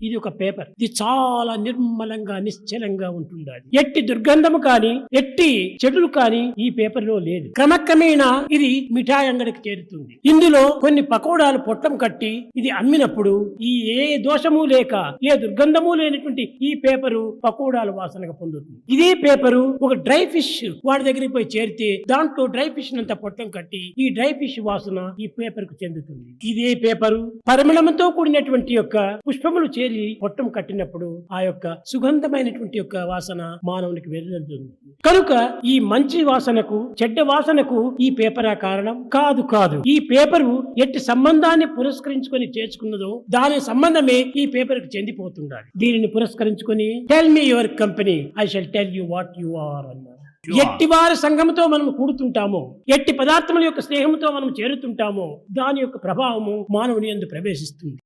ఇది ఒక పేపర్. ఇది చాలా నిర్మలంగా నిశ్చలంగా ఉంటుండాలి. ఎట్టి దుర్గంధము కాని ఎట్టి చెడులు కాని ఈ పేపర్ లో లేదు. క్రమక్రమేణా ఇది మిఠాయి అంగడికి చేరుతుంది. ఇందులో కొన్ని పకోడాలు పొట్టం కట్టి ఇది అమ్మినప్పుడు ఈ ఏ దోషము లేక ఏ దుర్గంధము లేనటువంటి ఈ పేపరు పకోడాల వాసనగా పొందుతుంది. ఇదే పేపరు ఒక డ్రై ఫిష్ వాడి దగ్గరికి పోయి చేరితే దాంట్లో డ్రై ఫిష్ అంతా పొట్టం కట్టి ఈ డ్రై ఫిష్ వాసన ఈ పేపర్ కు చెందుతుంది. ఇదే పేపరు పరిమళంతో కూడినటువంటి యొక్క పుష్పములు చేరి పొట్టం కట్టినప్పుడు ఆ యొక్క సుగంధమైనటువంటి యొక్క వాసన మానవునికి వెళ్తుంది. కనుక ఈ మంచి వాసనకు చెడ్డ వాసనకు ఈ పేపరా కారణం కాదు. ఈ పేపరు ఎట్టి సంబంధాన్ని పురస్కరించుకొని చేర్చుకున్నదో దాని సంబంధమే ఈ పేపర్ కు చెందిపోతుండాలి. దీనిని పురస్కరించుకొని tell me your company, I shall tell you what you are అన్నారు. ఎట్టి వారి సంఘముతో మనం కూడుతుంటామో, ఎట్టి పదార్థముల యొక్క స్నేహంతో మనం చేరుతుంటామో దాని యొక్క ప్రభావము మానవుని యందు ప్రవేశిస్తుంది.